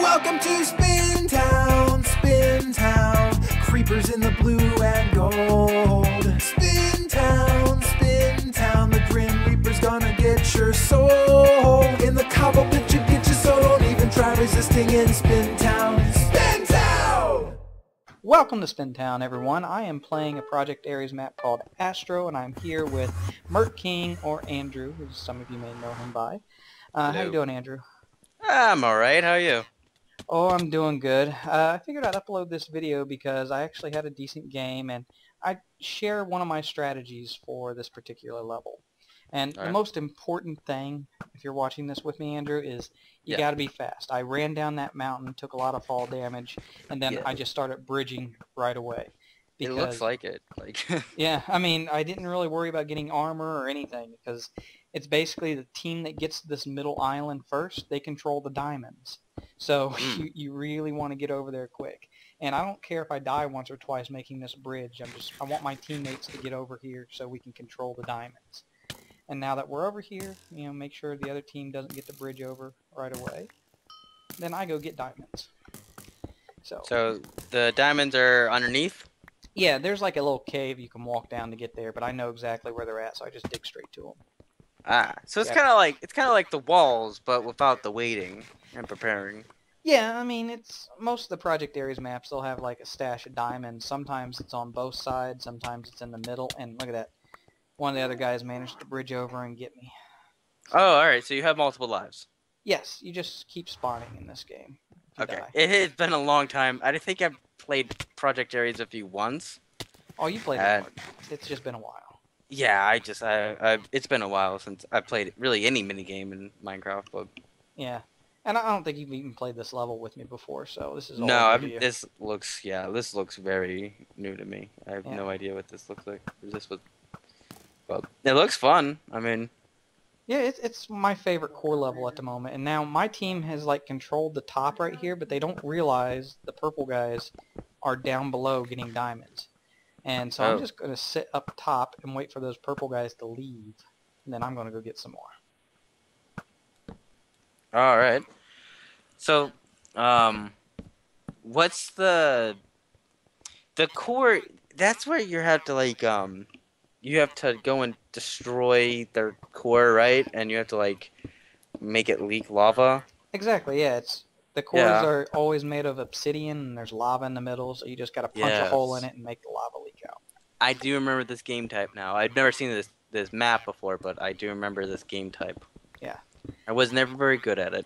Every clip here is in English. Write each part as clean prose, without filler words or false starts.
Welcome to Spintown, Spintown. Creepers in the blue and gold. Spintown, Spintown. The Grim Reaper's gonna get your soul. In the cobble pit you get your soul. Don't even try resisting in Spintown. Spintown! Welcome to Spintown, everyone. I am playing a Project Ares map called Astro, and I'm here with Mert King, or Andrew, as some of you may know him by. How you doing, Andrew? I'm alright, how are you? Oh, I'm doing good. I figured I'd upload this video because I actually had a decent game, and I share one of my strategies for this particular level. And the most important thing, if you're watching this with me, Andrew, is you gotta be fast. I ran down that mountain, took a lot of fall damage, and then I just started bridging right away. Because, it looks like it. Yeah, I mean, I didn't really worry about getting armor or anything, because it's basically the team that gets this middle island first, they control the diamonds. So you really want to get over there quick. And I don't care if I die once or twice making this bridge. I want my teammates to get over here so we can control the diamonds. And now that we're over here, you know, make sure the other team doesn't get the bridge over right away. Then I go get diamonds. So the diamonds are underneath? Yeah, there's like a little cave you can walk down to get there, but I know exactly where they're at, so I just dig straight to them. Ah, so it's kind of like the walls, but without the waiting and preparing. Yeah, I mean, most of the Project Ares maps, they'll have like a stash of diamonds. Sometimes it's on both sides, sometimes it's in the middle, and look at that. One of the other guys managed to bridge over and get me. Oh, alright, so you have multiple lives. Yes, you just keep spawning in this game. Okay, it has been a long time. I think I've played Project Ares with you once. Oh, you played it. It's just been a while. Yeah, it's been a while since I played really any minigame in Minecraft. But yeah, and I don't think you've even played this level with me before, so this is all no. new to you. This looks very new to me. I have no idea what this looks like. But it looks fun. I mean, yeah, it's my favorite core level at the moment. And now my team has like controlled the top right here, but they don't realize the purple guys are down below getting diamonds. And so I'm just going to sit up top and wait for those purple guys to leave, and then I'm going to go get some more. All right. So, what's the core? That's where you have to like you have to go and destroy their core, right? And you have to like make it leak lava. Exactly. Yeah. The cores are always made of obsidian, and there's lava in the middle, so you just got to punch a hole in it and make the lava leak out. I do remember this game type now. I've never seen this map before, but I do remember this game type. Yeah. I was never very good at it.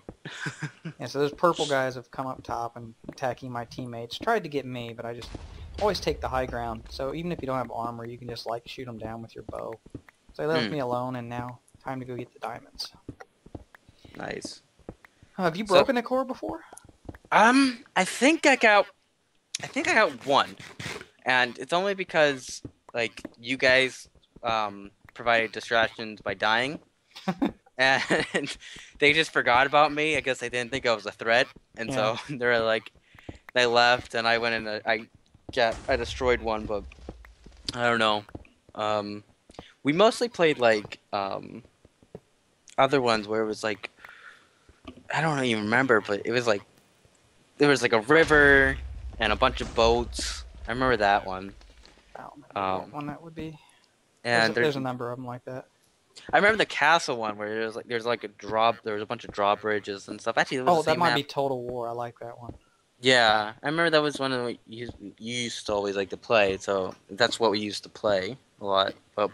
Yeah, so those purple guys have come up top and attacking my teammates. Tried to get me, but I just always take the high ground. So even if you don't have armor, you can just like shoot them down with your bow. So they left me alone, and now time to go get the diamonds. Nice. Have you broken a core before? I think I got one, and it's only because like you guys provided distractions by dying, and they just forgot about me. I guess they didn't think I was a threat, and so they're like, they left, and I went and I destroyed one, but I don't know. We mostly played like other ones where it was like, I don't even remember, but it was like there was like a river and a bunch of boats. I remember that one. I don't remember what one that would be. And there's a number of them like that. I remember the castle one where there was a bunch of drawbridges and stuff. Actually, it was that might be Total War. I like that one. Yeah, I remember that was one of the you used to always like to play. So that's what we used to play a lot. But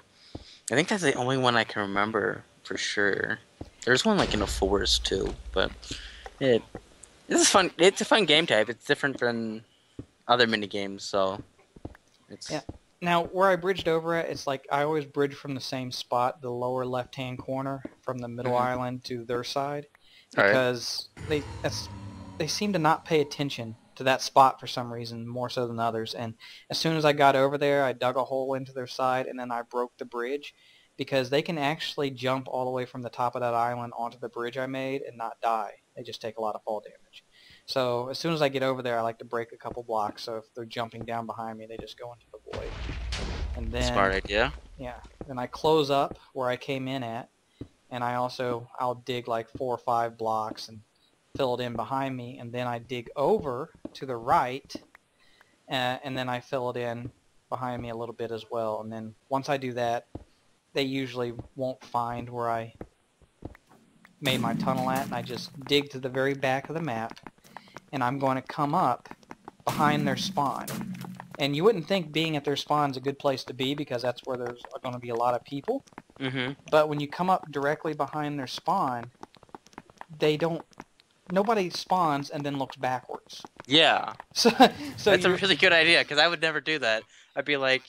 I think that's the only one I can remember for sure. There's one like in a forest too, but this is fun. It's a fun game type. It's different than other mini games, so it's Now where I bridged over at, it's like I always bridge from the same spot, the lower left-hand corner, from the middle island to their side, because they seem to not pay attention to that spot for some reason, more so than others. And as soon as I got over there, I dug a hole into their side, and then I broke the bridge. Because they can actually jump all the way from the top of that island onto the bridge I made and not die. They just take a lot of fall damage. So as soon as I get over there, I like to break a couple blocks. So if they're jumping down behind me, they just go into the void. And then smart idea. Yeah. Then I close up where I came in at, and I'll dig like 4 or 5 blocks and fill it in behind me, and then I dig over to the right, and then I fill it in behind me a little bit as well. And then once I do that, they usually won't find where I made my tunnel at, and I just dig to the very back of the map, and I'm going to come up behind their spawn. And you wouldn't think being at their spawn is a good place to be, because that's where there's going to be a lot of people. But when you come up directly behind their spawn, nobody spawns and then looks backwards. Yeah. So that's a really good idea, because I would never do that. I'd be like,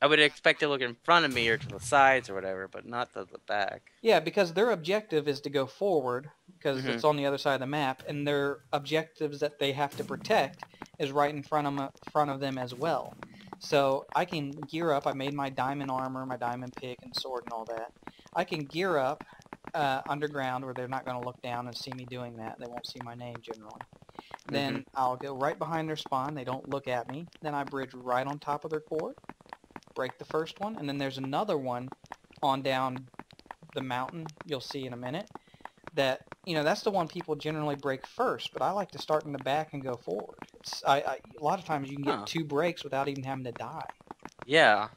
I would expect to look in front of me or to the sides or whatever, but not to the back. Yeah, because their objective is to go forward, because it's on the other side of the map, and their objectives that they have to protect is right in front of them as well. So I can gear up. I made my diamond armor, my diamond pick, and sword and all that. I can gear up underground where they're not going to look down and see me doing that. They won't see my name generally. Then I'll go right behind their spawn. They don't look at me. Then I bridge right on top of their core, break the first one, and then there's another one on down the mountain you'll see in a minute. That, that's the one people generally break first, but I like to start in the back and go forward. A lot of times you can get 2 breaks without even having to die. Yeah.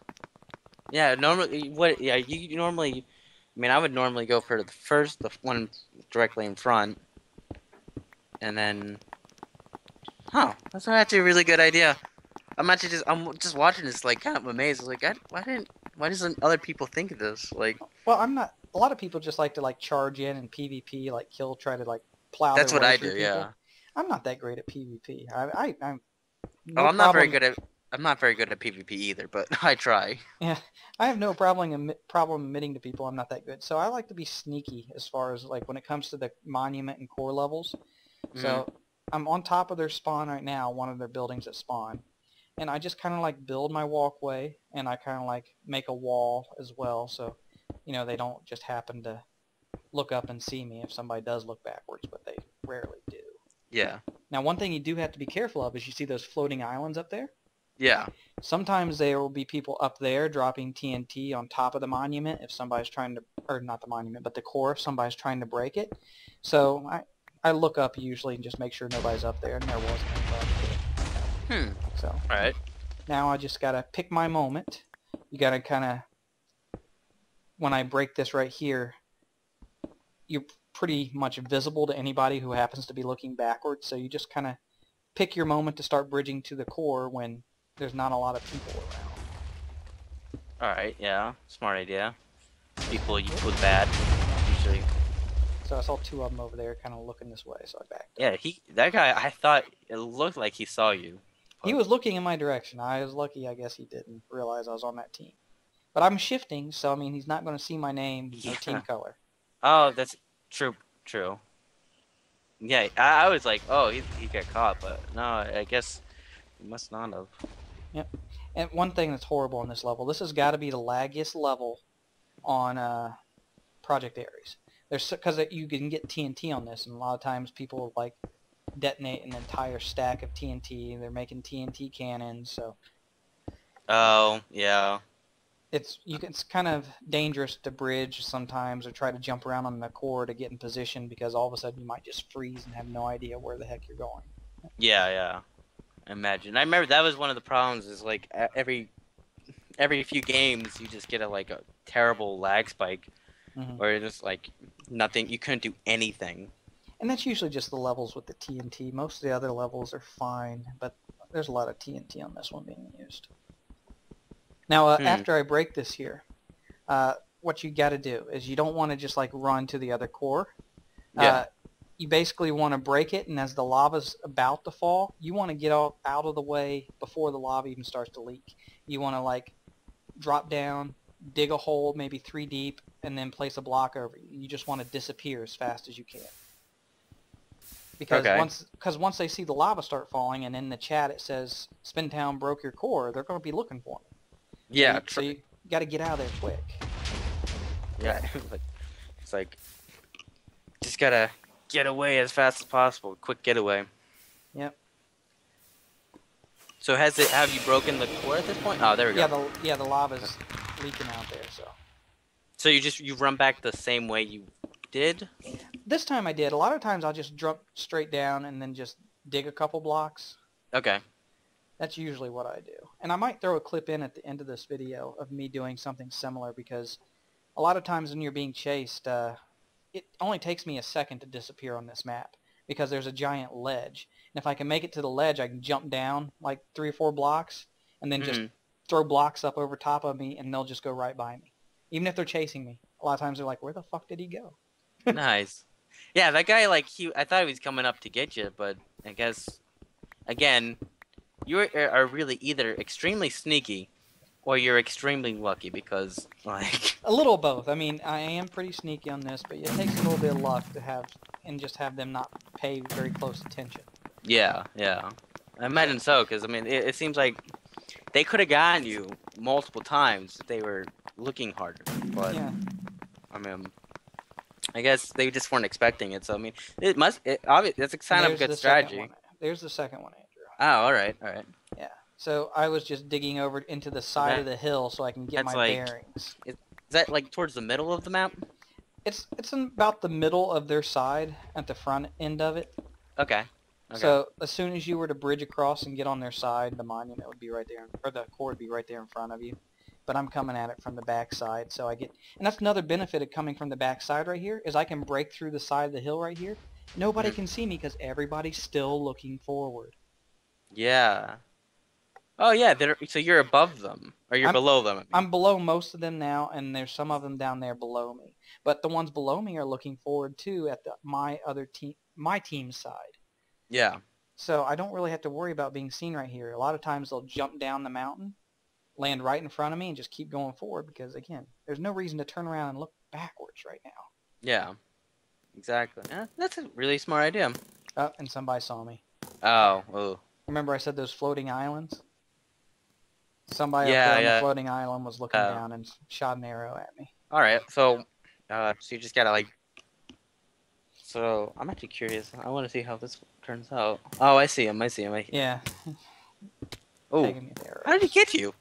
Yeah, normally, you normally, I would normally go for the one directly in front, and then, that's actually a really good idea. I'm just watching this, like, kind of amazed. Like, why doesn't other people think of this? Like, well, I'm not. A lot of people just like to charge in and PvP, try to plow. That's their what way I through do. people. Yeah. I'm not that great at PvP. I'm not very good at. I'm not very good at PvP either, but I try. Yeah, I have no problem admitting to people I'm not that good. So I like to be sneaky as far as when it comes to the monument and core levels. So I'm on top of their spawn right now, one of their buildings that spawn. And I just kind of build my walkway, and I kind of make a wall as well, so they don't just happen to look up and see me if somebody does look backwards, but they rarely do. Yeah. Now, one thing you do have to be careful of is you see those floating islands up there? Yeah. Sometimes there will be people up there dropping TNT on top of the monument if somebody's trying to, or not the monument, but the core if somebody's trying to break it. So I look up usually and just make sure nobody's up there, and there wasn't anybody. So, all right. Now I just got to pick my moment. You got to kind of, when I break this right here, you're pretty much visible to anybody who happens to be looking backwards. So you just kind of pick your moment to start bridging to the core when there's not a lot of people around. All right, yeah. Smart idea. People you look bad, usually. So I saw 2 of them over there kind of looking this way, so I backed up. Yeah, that guy, I thought it looked like he saw you. He was looking in my direction. I was lucky, I guess he didn't realize I was on that team. But I'm shifting, so he's not going to see my name or team color. Oh, that's true. Yeah, I was like, oh, he got caught, but no, I guess he must not have. Yep. And one thing that's horrible on this level, this has got to be the laggiest level on Project Ares. Because you can get TNT on this, and a lot of times people detonate an entire stack of TNT. They're making TNT cannons, so. Oh, yeah. It's kind of dangerous to bridge sometimes or try to jump around on the core to get in position, because all of a sudden you might just freeze and have no idea where the heck you're going. Yeah. Imagine. I remember that was one of the problems. Is every few games you just get a terrible lag spike, where it's just nothing. You couldn't do anything. And that's usually just the levels with the TNT. Most of the other levels are fine, but there's a lot of TNT on this one being used. Now, after I break this here, what you got to do is you don't want to just run to the other core. Yeah. You basically want to break it, and as the lava's about to fall, you want to get out of the way before the lava even starts to leak. You want to drop down, dig a hole maybe 3 deep, and then place a block over you. You just want to disappear as fast as you can. Because once they see the lava start falling, and in the chat it says Spintown broke your core, they're going to be looking for me. Yeah, so you got to get out of there quick. Yeah, it's just gotta get away as fast as possible. Quick getaway. Yep. So have you broken the core at this point? Oh, there we go. The lava's leaking out there. So you run back the same way you did? This time I did. A lot of times I'll just jump straight down and then just dig a couple blocks. Okay. That's usually what I do. And I might throw a clip in at the end of this video of me doing something similar because a lot of times when you're being chased, it only takes me a second to disappear on this map because there's a giant ledge. And if I can make it to the ledge, I can jump down like 3 or 4 blocks and then just throw blocks up over top of me and they'll just go right by me. Even if they're chasing me. A lot of times they're like, where the fuck did he go? Nice. Yeah, that guy, like, I thought he was coming up to get you, but I guess, again, you are really either extremely sneaky or you're extremely lucky because, like... A little of both. I mean, I am pretty sneaky on this, but it takes a little bit of luck to have them not pay very close attention. Yeah, yeah. I imagine so, because, I mean, it seems like they could have gotten you multiple times if they were looking harder, but, yeah. I mean... I guess they just weren't expecting it, so I mean, that's a kind of good strategy. There's the second one, Andrew. Oh, all right. Yeah. So I was just digging over into the side of the hill so I can get my bearings. Is that like towards the middle of the map? It's about the middle of their side at the front end of it. Okay. So as soon as you were to bridge across and get on their side, the monument would be right there, or the core would be right there in front of you. But I'm coming at it from the back side, so I get... And that's another benefit of coming from the back side right here, is I can break through the side of the hill right here. Nobody can see me because everybody's still looking forward. Yeah. Oh, yeah, so you're above them, or you're below them. I mean. I'm below most of them now, and there's some of them down there below me. But the ones below me are looking forward, too, at my team's side. Yeah. So I don't really have to worry about being seen right here. A lot of times they'll jump down the mountain, land right in front of me and just keep going forward because, again, there's no reason to turn around and look backwards right now. Yeah, exactly. Yeah, that's a really smart idea. Oh, and somebody saw me. Oh. Remember I said those floating islands? Somebody up there on the floating island was looking down and shot an arrow at me. All right, so you just gotta, like... So, I'm actually curious. I want to see how this turns out. Oh, I see him. Yeah. Oh, how did he get you?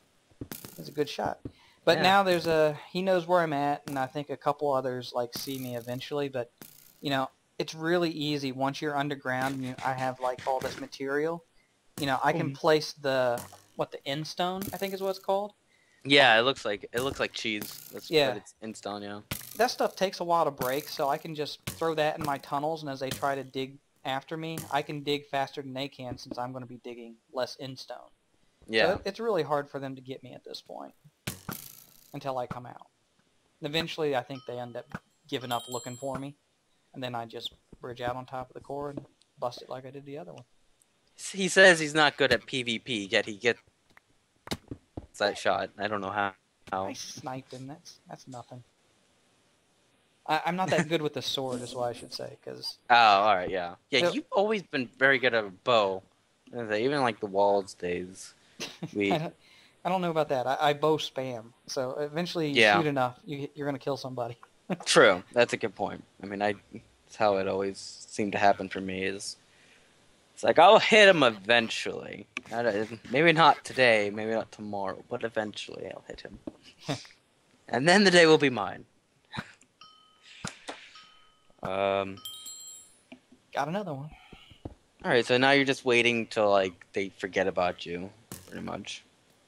It's a good shot. But now he knows where I'm at, and I think a couple others like see me eventually, but you know, it's really easy once you're underground and I have like all this material. You know, I can place the end stone, I think is what it's called. Yeah, it looks like cheese. That's yeah. It's end stone, yeah. That stuff takes a while to break, so I can just throw that in my tunnels, and as they try to dig after me, I can dig faster than they can since I'm going to be digging less end stone. Yeah. So it's really hard for them to get me at this point until I come out. And eventually, I think they end up giving up looking for me, and then I just bridge out on top of the core and bust it like I did the other one. He says he's not good at PvP, yet he gets that shot. I don't know how. I sniped him. That's nothing. I'm not that good with the sword, is what I should say, because... Oh, all right, yeah. Yeah, you've always been very good at a bow. Even like the Walls days. I don't know about that. I bow spam. So eventually you shoot enough, you're going to kill somebody. True. That's a good point. I mean, that's how it always seemed to happen for me is... It's like, I'll hit him eventually. Maybe not today, maybe not tomorrow, but eventually I'll hit him. And then the day will be mine. Got another one. Alright, so now you're just waiting till, like, they forget about you, pretty much.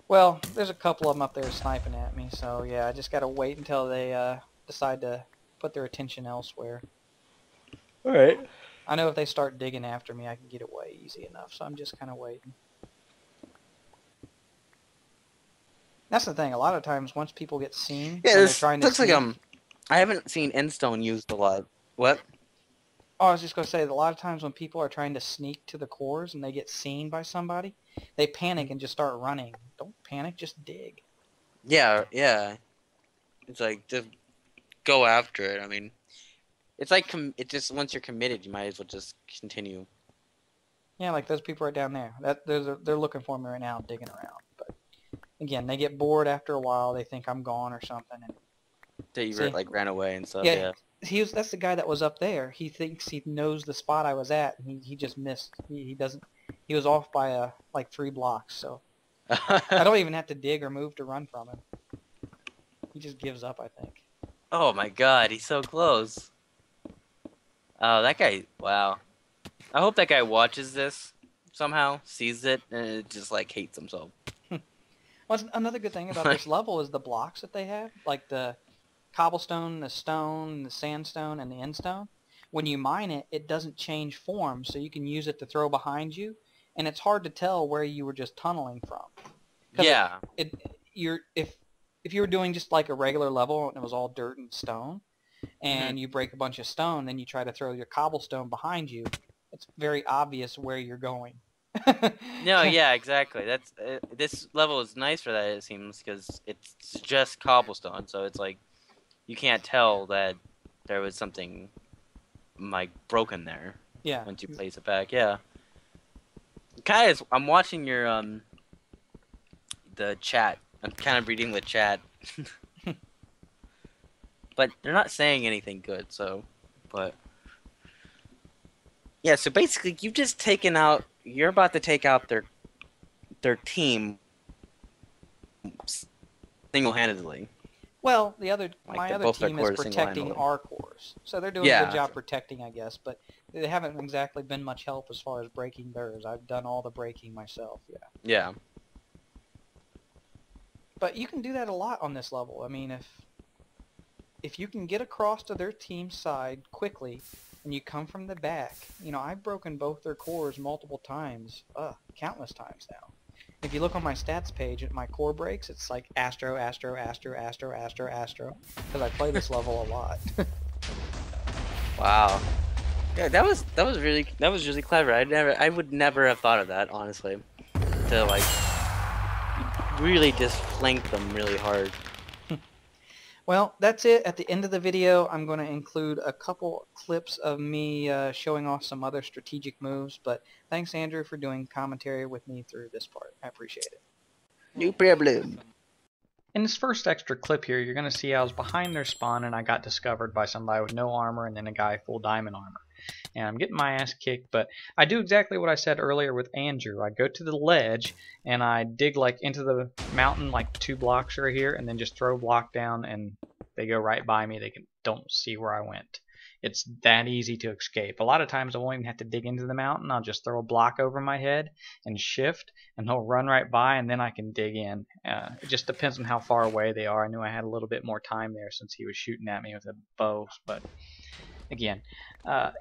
Well, there's a couple of them up there sniping at me, so yeah, I just gotta wait until they decide to put their attention elsewhere. Alright. I know if they start digging after me, I can get away easy enough, so I'm just kind of waiting. That's the thing, a lot of times once people get seen, they're trying to looks like I haven't seen endstone used a lot. What? Oh, I was just going to say, that a lot of times when people are trying to sneak to the cores and they get seen by somebody, they panic and just start running. Don't panic, just dig. Yeah. It's like, just go after it. I mean, it's like, once you're committed, you might as well just continue. Yeah, like those people right down there. They're looking for me right now, digging around. But again, they get bored after a while. They think I'm gone or something. And you ran away and stuff. Yeah. That's the guy that was up there. He thinks he knows the spot I was at, and he just missed. He doesn't. He was off by like 3 blocks, so I don't even have to dig or move to run from him. He just gives up, I think. Oh my God, he's so close. Oh, that guy. Wow. I hope that guy watches this somehow, sees it, and it just like hates himself. Well, another good thing about this level is the blocks that they have, like the cobblestone, the stone, the sandstone, and the endstone. When you mine it, it doesn't change form, so you can use it to throw behind you, and it's hard to tell where you were just tunneling from. Yeah. If you were doing just like a regular level and it was all dirt and stone, and you break a bunch of stone, then you try to throw your cobblestone behind you, it's very obvious where you're going. No, yeah, exactly. That's this level is nice for that, it seems, because it's just cobblestone, so it's like you can't tell that there was something like broken there. Yeah. Once you place it back, yeah. Guys, I'm watching your the chat. I'm kind of reading the chat, but they're not saying anything good. So, but yeah. So basically, you've just taken out. You're about to take out their team single-handedly. Well, Like my other both their team is cores protecting single-handedly. our cores, so they're doing a good job protecting, I guess. But they haven't exactly been much help as far as breaking theirs. I've done all the breaking myself. Yeah. Yeah. But you can do that a lot on this level. I mean, if you can get across to their team side quickly, and you come from the back, you know, I've broken both their cores multiple times, countless times now. If you look on my stats page at my core breaks, it's like Astro, Astro, Astro, Astro, Astro, Astro, because I play this level a lot. Wow. Yeah, that was really clever. I would never have thought of that, honestly. To like really just flank them really hard. Well, that's it. At the end of the video, I'm going to include a couple clips of me showing off some other strategic moves, but thanks, Andrew, for doing commentary with me through this part. I appreciate it. No problem. In this first extra clip here, you're going to see I was behind their spawn and I got discovered by somebody with no armor and then a guy full diamond armor. And I'm getting my ass kicked, but I do exactly what I said earlier with Andrew. I go to the ledge and I dig like into the mountain like 2 blocks right here and then just throw a block down and they go right by me. They don't see where I went. It's that easy to escape. A lot of times I won't even have to dig into the mountain. I'll just throw a block over my head and shift and they'll run right by and then I can dig in. It just depends on how far away they are. I knew I had a little bit more time there since he was shooting at me with a bow, but again,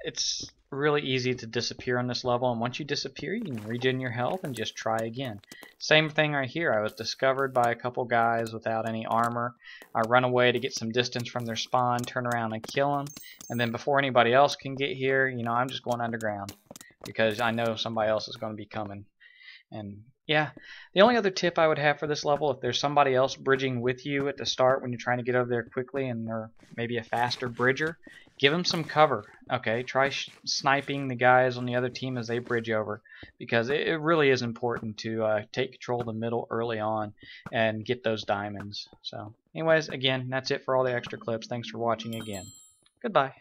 it's really easy to disappear on this level, and once you disappear you can regen your health and just try again. Same thing right here. I was discovered by a couple guys without any armor. I run away to get some distance from their spawn, turn around and kill them, and then before anybody else can get here, you know, I'm just going underground because I know somebody else is going to be coming. And yeah, the only other tip I would have for this level, if there's somebody else bridging with you at the start when you're trying to get over there quickly and they're maybe a faster bridger, give them some cover. Okay, try sniping the guys on the other team as they bridge over, because it really is important to take control of the middle early on and get those diamonds. So anyways, again, that's it for all the extra clips. Thanks for watching again. Goodbye.